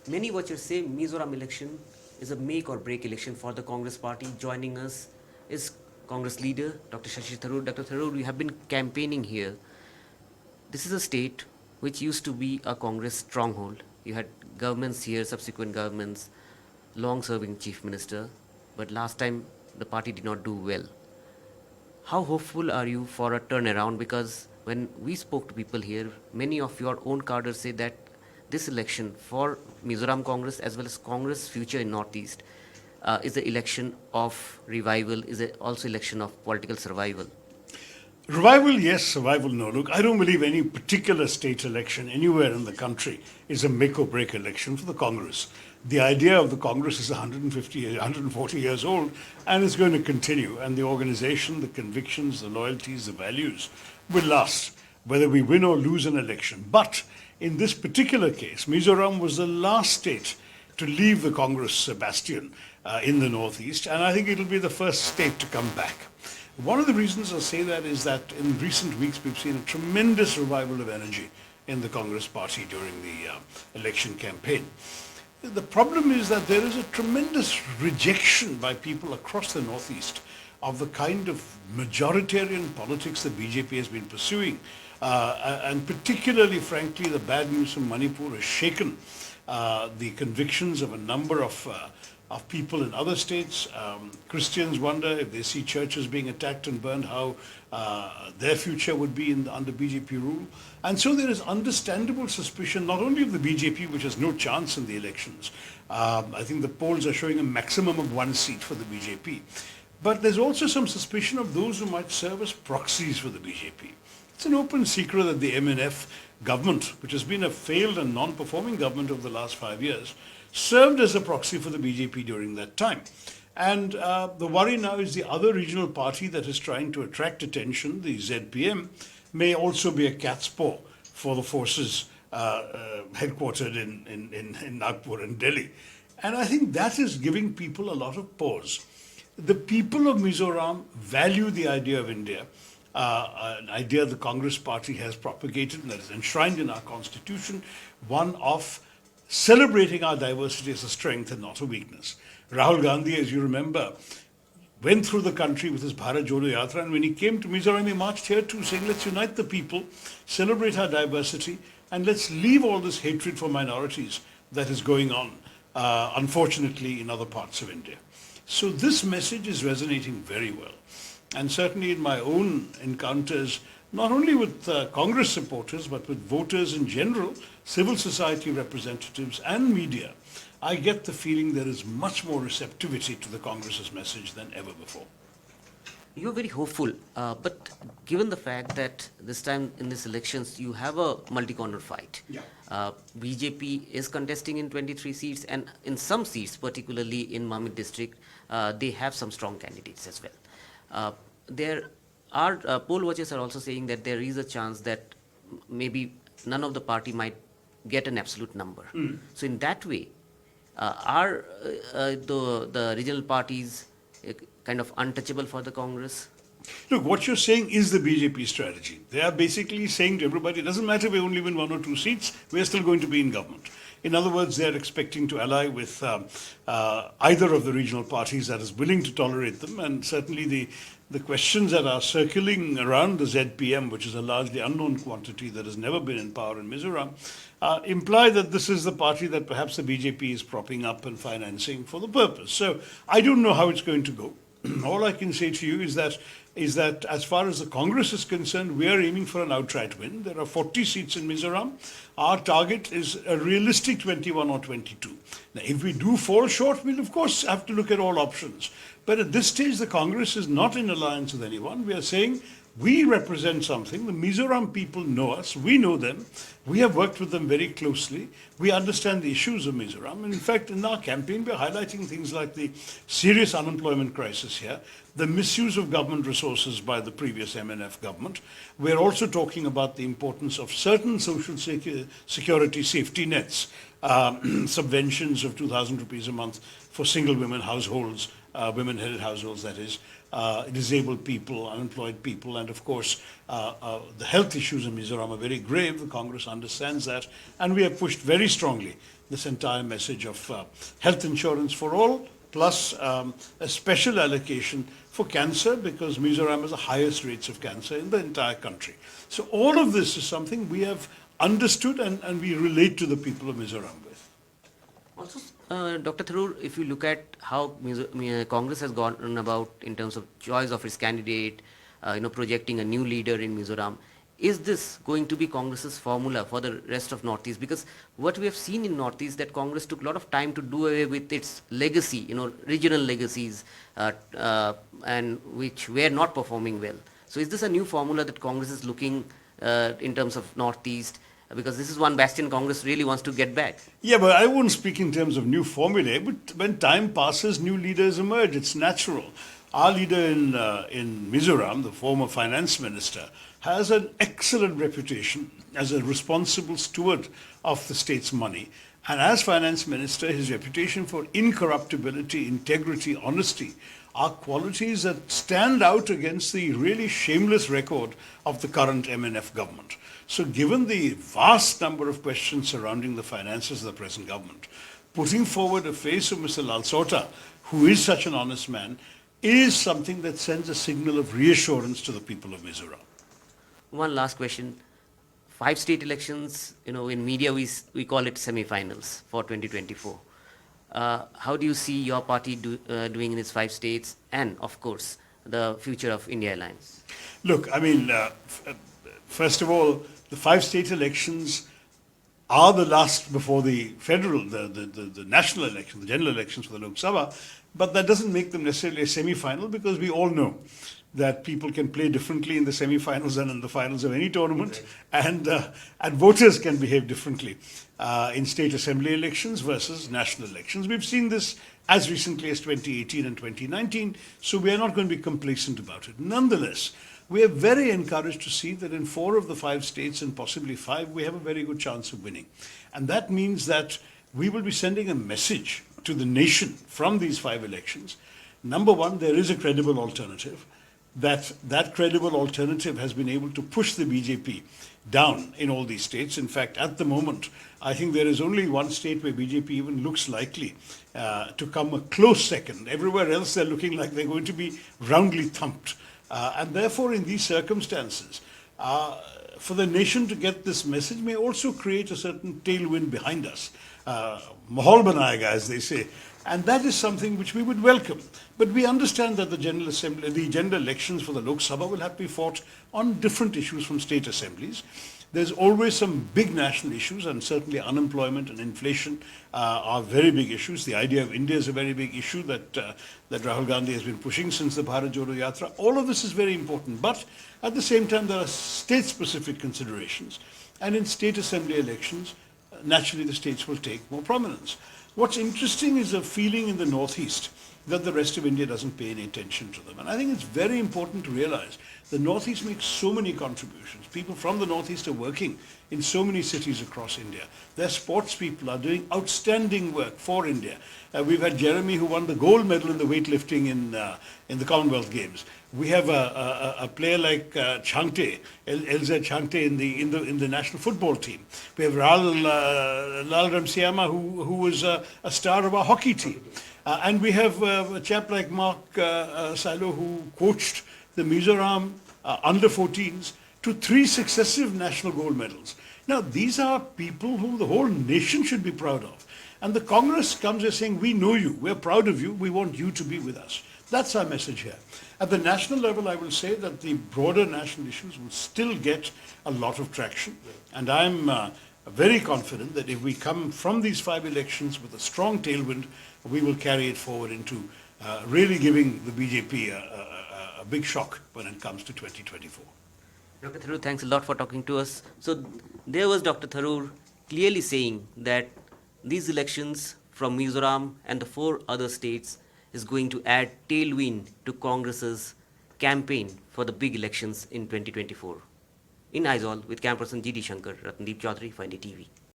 Many watchers say Mizoram election is a make or break election for the Congress party. Joining us is Congress leader Dr. Shashi Tharoor. Dr. Tharoor, you have been campaigning here. This is a state which used to be a Congress stronghold. You had governments here, subsequent governments, long serving chief minister, but last time the party did not do well. How hopeful are you for a turnaround? Because when we spoke to people here, many of your own cadres say that this election for Mizoram Congress as well as Congress future in Northeast is the election of revival, is also election of political survival. Revival, yes. Survival, no. Look, I don't believe any particular state election anywhere in the country is a make or break election for the Congress. The idea of the Congress is 150, 140 years old and is going to continue. And the organization, the convictions, the loyalties, the values will last, whether we win or lose an election. But in this particular case, Mizoram was the last state to leave the Congress bastion in the Northeast, and I think it'll be the first state to come back. One of the reasons I say that is that in recent weeks we've seen a tremendous revival of energy in the Congress party during the election campaign. The problem is that there is a tremendous rejection by people across the Northeast of the kind of majoritarian politics that BJP has been pursuing. And particularly, frankly, the bad news from Manipur has shaken the convictions of a number of people in other states. Christians wonder if they see churches being attacked and burned, how their future would be under BJP rule. And so there is understandable suspicion, not only of the BJP, which has no chance in the elections. I think the polls are showing a maximum of 1 seat for the BJP. But there's also some suspicion of those who might serve as proxies for the BJP. It's an open secret that the MNF government, which has been a failed and non-performing government over the last 5 years, served as a proxy for the BJP during that time. And the worry now is the other regional party that is trying to attract attention, the ZPM, may also be a cat's paw for the forces headquartered in Nagpur and Delhi. And I think that is giving people a lot of pause. The people of Mizoram value the idea of India, an idea the Congress party has propagated and that is enshrined in our constitution, one of celebrating our diversity as a strength and not a weakness. Rahul Gandhi, as you remember, went through the country with his Bharat Jodo Yatra, and when he came to Mizoram, he marched here too, saying, let's unite the people, celebrate our diversity, and let's leave all this hatred for minorities that is going on, unfortunately, in other parts of India. So this message is resonating very well. And certainly in my own encounters, not only with Congress supporters, but with voters in general, civil society representatives and media, I get the feeling there is much more receptivity to the Congress's message than ever before. You're very hopeful, but given the fact that this time in these elections you have a multi-corner fight, BJP is contesting in 23 seats, and in some seats, particularly in Mamit district, they have some strong candidates as well. There are poll watchers are also saying that there is a chance that maybe none of the party might get an absolute number. So in that way, are the regional parties kind of untouchable for the Congress? Look, what you're saying is the BJP strategy. They are basically saying to everybody, it doesn't matter if we only win 1 or 2 seats, we're still going to be in government. In other words, they're expecting to ally with either of the regional parties that is willing to tolerate them. And certainly the questions that are circling around the ZPM, which is a largely unknown quantity that has never been in power in Mizoram, imply that this is the party that perhaps the BJP is propping up and financing for the purpose. So I don't know how it's going to go. All I can say to you is that as far as the Congress is concerned, we are aiming for an outright win. There are 40 seats in Mizoram. Our target is a realistic 21 or 22. Now, if we do fall short, we'll of course have to look at all options. But at this stage, the Congress is not in alliance with anyone. We are saying we represent something. The Mizoram people know us. We know them. We have worked with them very closely. We understand the issues of Mizoram. And in fact, in our campaign, we're highlighting things like the serious unemployment crisis here, the misuse of government resources by the previous MNF government. We're also talking about the importance of certain social security safety nets, subventions of 2,000 rupees a month for single women households, women-headed households, that is, disabled people, unemployed people, and of course, the health issues in Mizoram are very grave. The Congress understands that, and we have pushed very strongly this entire message of health insurance for all, plus a special allocation for cancer, because Mizoram has the highest rates of cancer in the entire country. So all of this is something we have understood and we relate to the people of Mizoram with. Also, Dr. Tharoor, if you look at how Congress has gone about in terms of choice of its candidate, projecting a new leader in Mizoram, is this going to be Congress's formula for the rest of Northeast? Because what we have seen in Northeast, that Congress took a lot of time to do away with its legacy, regional legacies, and which were not performing well. So is this a new formula that Congress is looking in terms of Northeast? Because this is one bastion Congress really wants to get back. Yeah, but I wouldn't speak in terms of new formulae. But when time passes, new leaders emerge. It's natural. Our leader in Mizoram, the former finance minister, has an excellent reputation as a responsible steward of the state's money. And as finance minister, his reputation for incorruptibility, integrity, honesty are qualities that stand out against the really shameless record of the current MNF government. So given the vast number of questions surrounding the finances of the present government, putting forward a face of Mr. Lalsota, who is such an honest man, is something that sends a signal of reassurance to the people of Mizoram. One last question. 5 state elections, in media we call it semi-finals for 2024. How do you see your party doing in its 5 states and, of course, the future of India Alliance? Look, first of all, the 5 state elections are the last before the federal, the national election, the general elections for the Lok Sabha, but that doesn't make them necessarily a semi-final, because we all know that people can play differently in the semi-finals than in the finals of any tournament, and voters can behave differently in state assembly elections versus national elections. We've seen this as recently as 2018 and 2019, so we are not going to be complacent about it. Nonetheless, we are very encouraged to see that in 4 of the 5 states, and possibly 5, we have a very good chance of winning. And that means that we will be sending a message to the nation from these 5 elections. Number one, there is a credible alternative. That credible alternative has been able to push the BJP down in all these states. In fact, at the moment, I think there is only one state where BJP even looks likely to come a close second. Everywhere else, they're looking like they're going to be roundly thumped. And therefore, in these circumstances, for the nation to get this message may also create a certain tailwind behind us. Mahal banayega, as they say. And that is something which we would welcome. But we understand that the general elections for the Lok Sabha will have to be fought on different issues from state assemblies. There's always some big national issues, and certainly unemployment and inflation are very big issues. The idea of India is a very big issue that Rahul Gandhi has been pushing since the Bharat Jodo Yatra. All of this is very important. But at the same time, there are state-specific considerations. And in state assembly elections, naturally the states will take more prominence. What's interesting is a feeling in the Northeast that the rest of India doesn't pay any attention to them. And I think it's very important to realize the Northeast makes so many contributions. People from the Northeast are working in so many cities across India. Their sports people are doing outstanding work for India. We've had Jeremy, who won the gold medal in the weightlifting in the Commonwealth Games. We have a player like Changte, LZ Changte in the national football team. We have Lal Ramsiama, who was a star of our hockey team. And we have a chap like Mark Silo, who coached the Mizoram under-14s to 3 successive national gold medals. Now, these are people who the whole nation should be proud of. And the Congress comes here saying, we know you, we're proud of you, we want you to be with us. That's our message here. At the national level, I will say that the broader national issues will still get a lot of traction. And I'm very confident that if we come from these 5 elections with a strong tailwind, we will carry it forward into really giving the BJP a big shock when it comes to 2024. Dr. Tharoor, thanks a lot for talking to us. So there was Dr. Tharoor clearly saying that these elections from Mizoram and the 4 other states is going to add tailwind to Congress's campaign for the big elections in 2024. In Aizawl, with camera person G.D. Shankar, Ratnadip Choudhury for NDTV.